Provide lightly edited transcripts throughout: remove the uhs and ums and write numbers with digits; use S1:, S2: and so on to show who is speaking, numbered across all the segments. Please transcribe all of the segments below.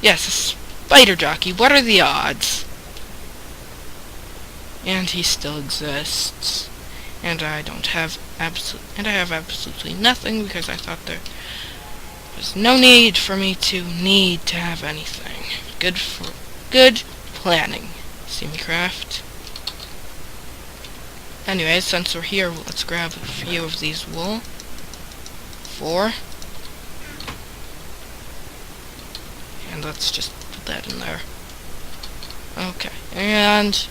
S1: Yes, a spider jockey. What are the odds? And he still exists. And I have absolutely nothing because I thought there was no need for me to have anything. Good planning. See me craft. Anyways, since we're here, let's grab a few of these wool. 4. And let's just put that in there. Okay, and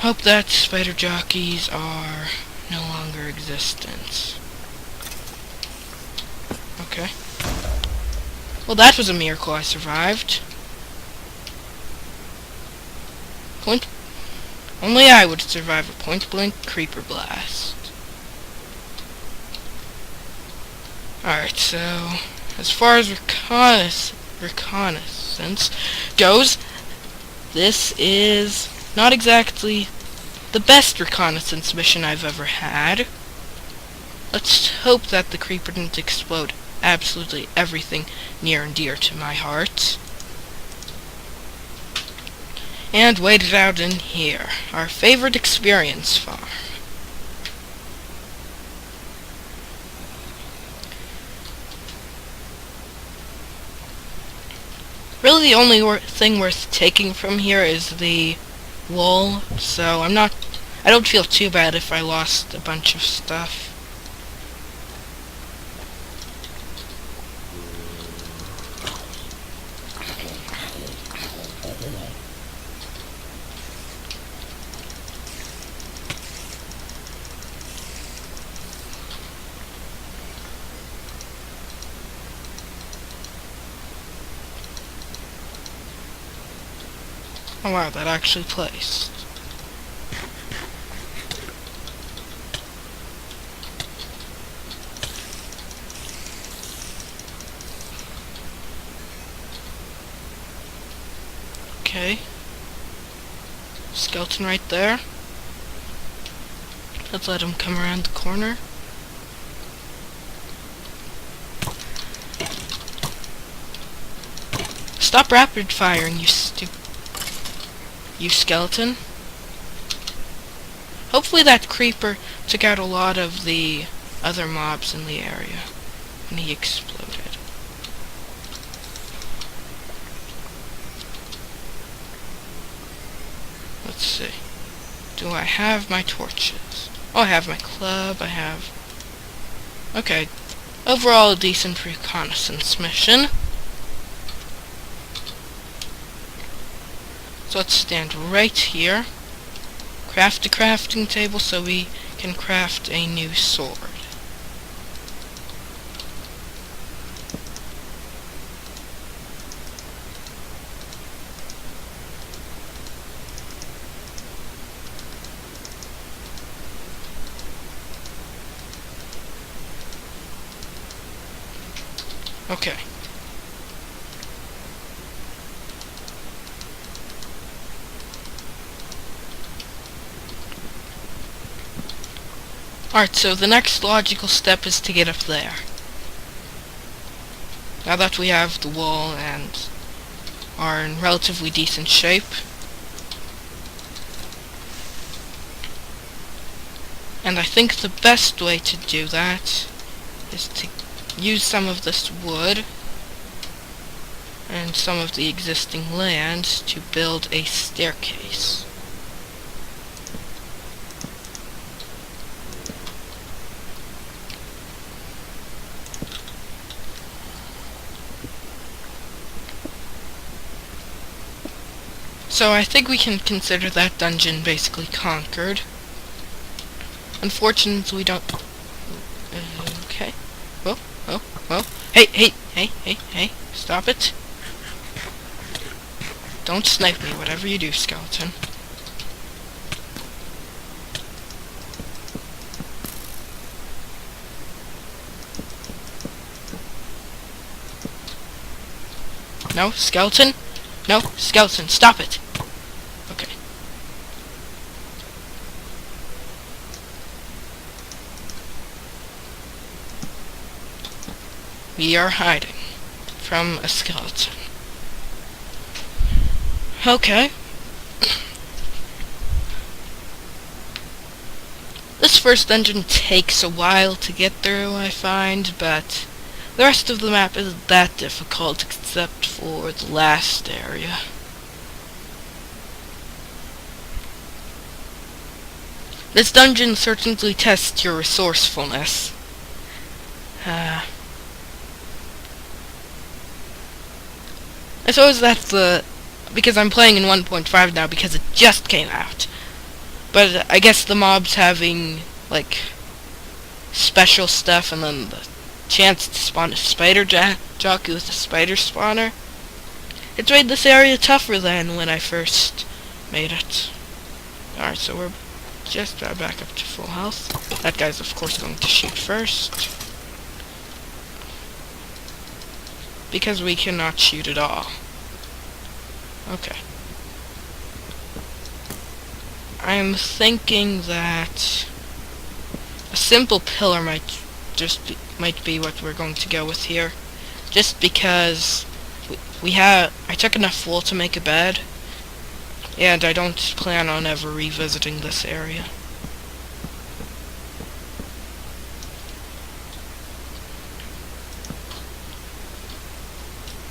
S1: hope that spider jockeys are no longer existent. Okay. Well, that was a miracle I survived. Only I would survive a point-blank creeper blast. Alright, so as far as reconnaissance goes, this is not exactly the best reconnaissance mission I've ever had. Let's hope that the creeper didn't explode absolutely everything near and dear to my heart. And wait it out in here, our favorite experience farm. Really the only thing worth taking from here is the wool, so I don't feel too bad if I lost a bunch of stuff. Oh wow, that actually placed. Okay. Skeleton right there. Let's let him come around the corner. Stop rapid firing, you skeleton. Hopefully that creeper took out a lot of the other mobs in the area when he exploded. Let's see. Do I have my torches? Oh, I have my club, Okay. Overall, a decent reconnaissance mission. So let's stand right here. Craft a crafting table so we can craft a new sword. Okay. Alright, so the next logical step is to get up there. Now that we have the wool and are in relatively decent shape, and I think the best way to do that is to use some of this wood and some of the existing land to build a staircase. So I think we can consider that dungeon basically conquered. Unfortunately, we don't... Okay. Well. Hey, stop it. Don't snipe me, whatever you do, skeleton. No, skeleton? No, skeleton, stop it! Okay. We are hiding from a skeleton. Okay. This first dungeon takes a while to get through, I find, but the rest of the map isn't that difficult except for the last area. This dungeon certainly tests your resourcefulness. I suppose that's because I'm playing in 1.5 now because it just came out. But I guess the mobs having, like, special stuff and then the chance to spawn a spider jockey with a spider spawner. It's made this area tougher than when I first made it. Alright, so we're just about back up to full health. That guy's of course going to shoot first. Because we cannot shoot at all. Okay. I'm thinking that a simple pillar might be what we're going to go with here. Just because I took enough wool to make a bed, and I don't plan on ever revisiting this area.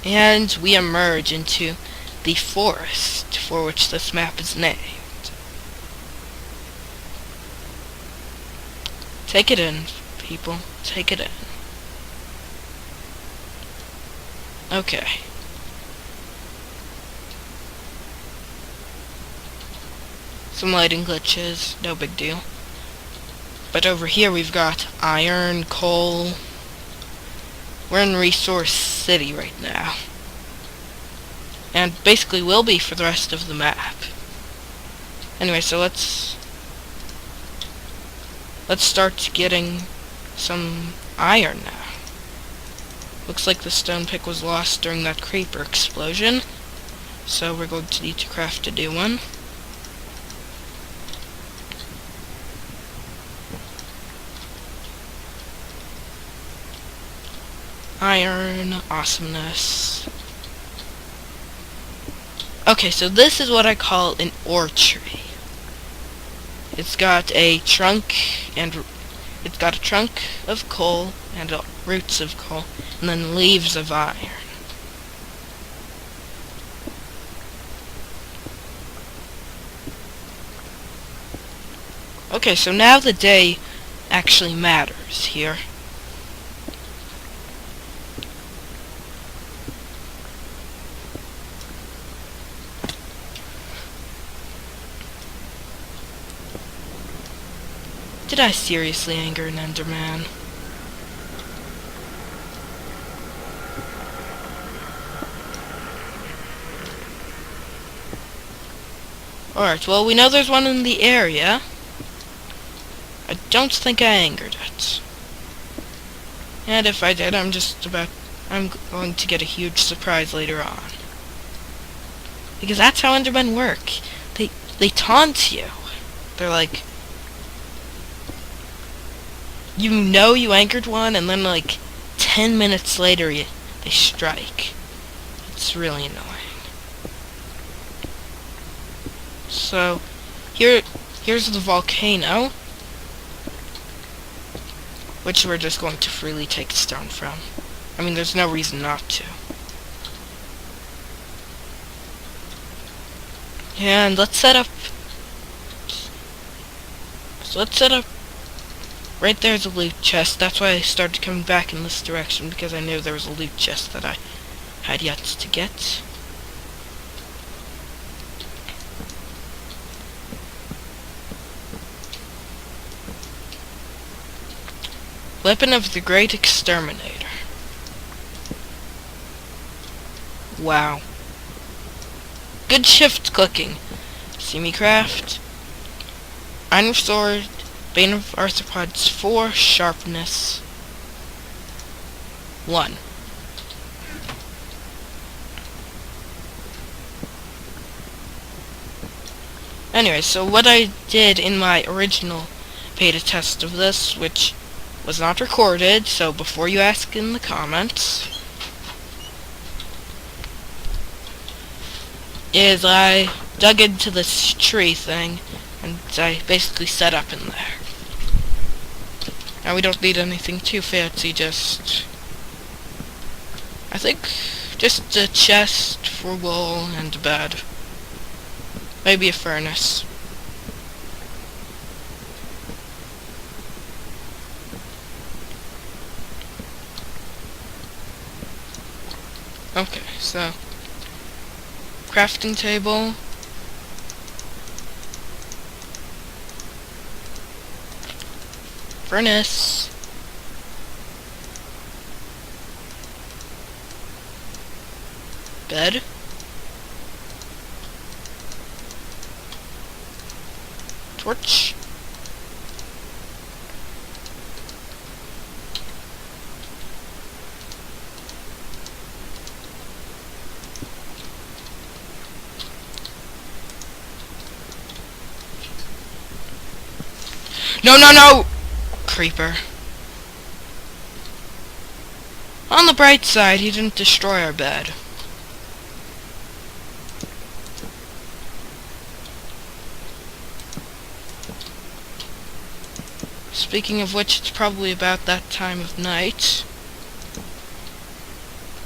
S1: And we emerge into the forest for which this map is named. Take it in, people. Take it in. Okay. Some lighting glitches, no big deal. But over here we've got iron, coal. We're in Resource City right now. And basically will be for the rest of the map. Anyway, so let's start getting some iron now. Looks like the stone pick was lost during that creeper explosion. So we're going to need to craft a new one. Iron, awesomeness. Okay, so this is what I call an ore tree. It's got a trunk of coal and roots of coal, and then leaves of iron. Okay, so now the day actually matters here. Did I seriously anger an Enderman? Alright, well, we know there's one in the area. I don't think I angered it. And if I did, I'm going to get a huge surprise later on. Because that's how Endermen work. They taunt you. They're like, you know you angered one, and then like 10 minutes later they strike. It's really annoying. So here's the volcano, which we're just going to freely take stone from. I mean, there's no reason not to. And let's set up. So let's set up. Right there's a loot chest. That's why I started coming back in this direction, because I knew there was a loot chest that I had yet to get. Weapon of the Great Exterminator. Wow. Good shift clicking. See me craft. Iron sword. Bane of Arthropods 4, sharpness 1. Anyway, so what I did in my original beta test of this, which was not recorded, so before you ask in the comments, is I dug into this tree thing, and I basically set up in there. Now we don't need anything too fancy, I think just a chest for wool and a bed. Maybe a furnace. Okay, so crafting table. Furnace. Bed. Torch. No, no, no! Creeper. On the bright side, he didn't destroy our bed. Speaking of which, it's probably about that time of night.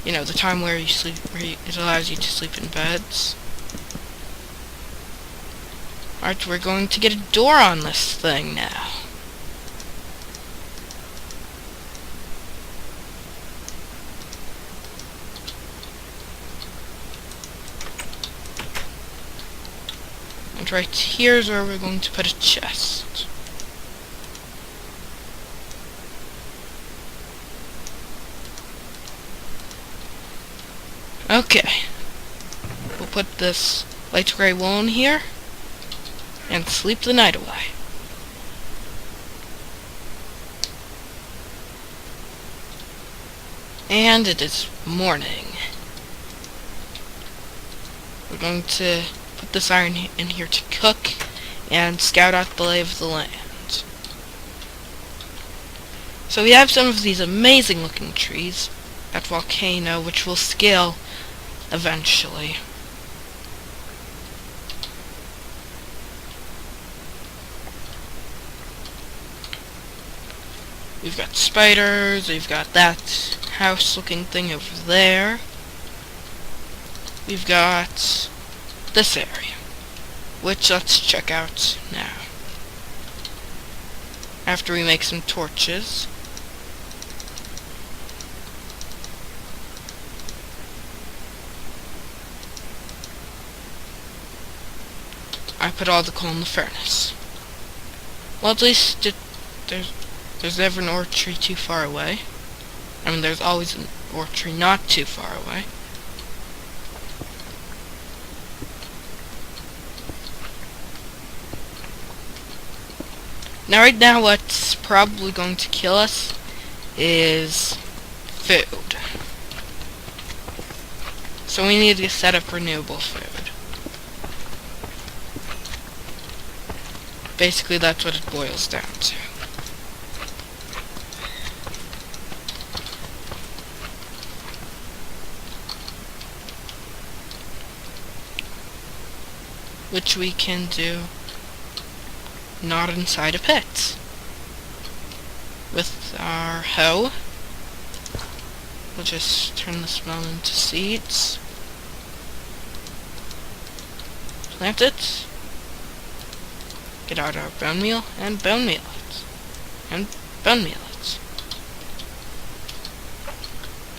S1: You know, the time where it allows you to sleep in beds. Alright, we're going to get a door on this thing now. And right here's where we're going to put a chest. Okay. We'll put this light gray wool in here and sleep the night away. And it is morning. We're going to put this iron in here to cook and scout out the lay of the land. So we have some of these amazing looking trees at Volcano, which will scale eventually. We've got spiders, we've got that house looking thing over there. We've got this area, which let's check out now. After we make some torches. I put all the coal in the furnace. Well, at least there's never an ore tree too far away. I mean, there's always an ore tree not too far away. Now, right now, what's probably going to kill us is food. So we need to set up renewable food. Basically, that's what it boils down to. Which we can do not inside a pit. With our hoe, we'll just turn this melon into seeds. Plant it. Get out our bone meal, and bone meal it. And bone meal it.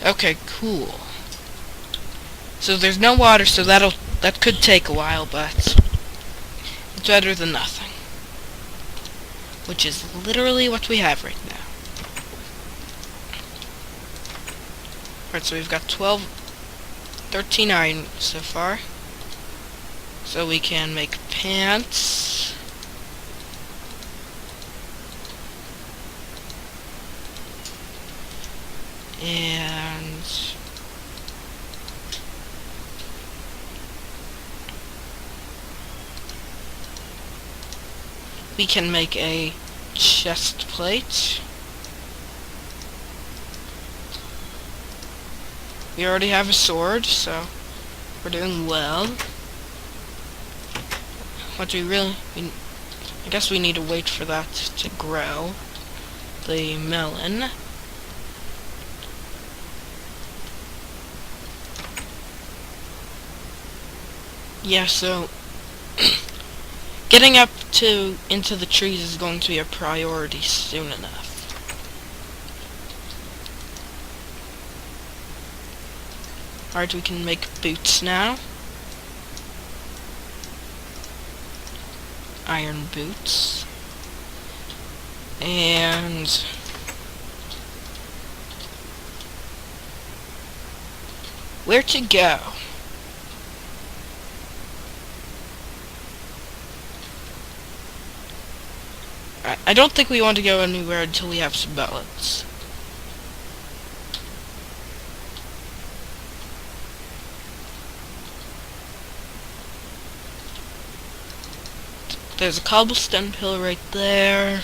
S1: Okay, cool. So there's no water, so that could take a while, but it's better than nothing. Which is literally what we have right now. Alright, so we've got 13 iron so far. So we can make pants. And we can make a chest plate. We already have a sword, so we're doing well. what I guess we need to wait for that to grow. The melon. Yeah, so getting up into the trees is going to be a priority soon enough. Alright, we can make boots now. Iron boots. And where to go? I don't think we want to go anywhere until we have some bullets. There's a cobblestone hill right there.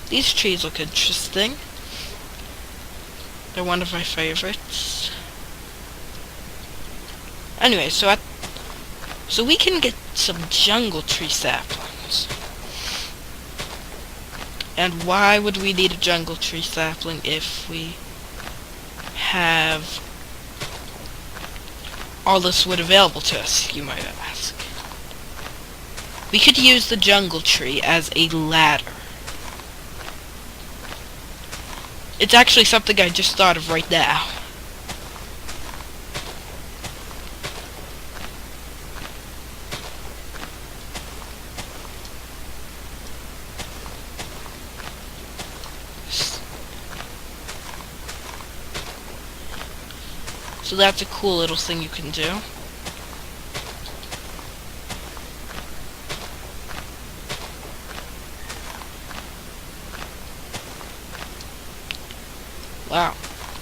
S1: These trees look interesting. They're one of my favorites. Anyway, so we can get some jungle tree saplings. And why would we need a jungle tree sapling if we have all this wood available to us, you might ask? We could use the jungle tree as a ladder. It's actually something I just thought of right now. So that's a cool little thing you can do. Wow.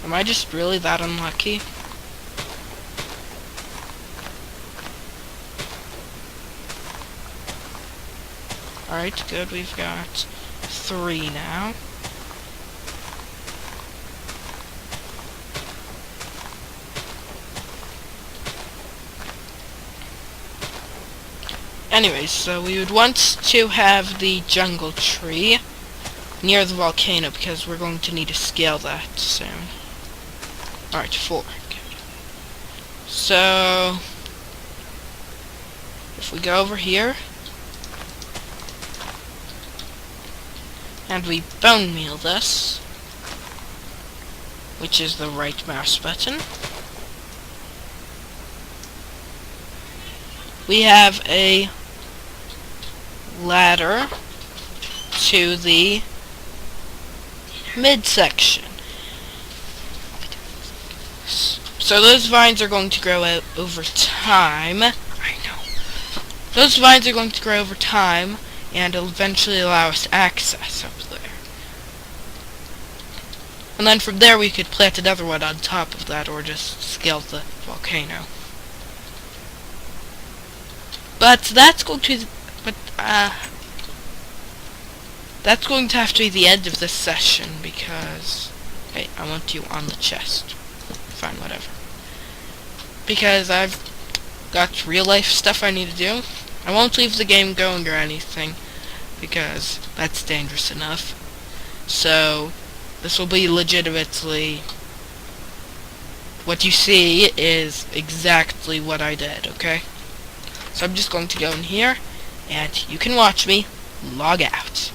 S1: Am I just really that unlucky? Alright, good. We've got 3 now. Anyways, so we would want to have the jungle tree near the volcano because we're going to need to scale that soon. Alright, 4. Good. So if we go over here and we bone meal this, which is the right mouse button, we have a ladder to the midsection. So those vines are going to grow out over time. I know. Those vines are going to grow over time and will eventually allow us access up there. And then from there we could plant another one on top of that or just scale the volcano. But that's going to that's going to have to be the end of this session because... Hey, I want you on the chest. Fine, whatever. Because I've got real life stuff I need to do. I won't leave the game going or anything because that's dangerous enough. So, this will be legitimately... What you see is exactly what I did, okay? So I'm just going to go in here and you can watch me log out.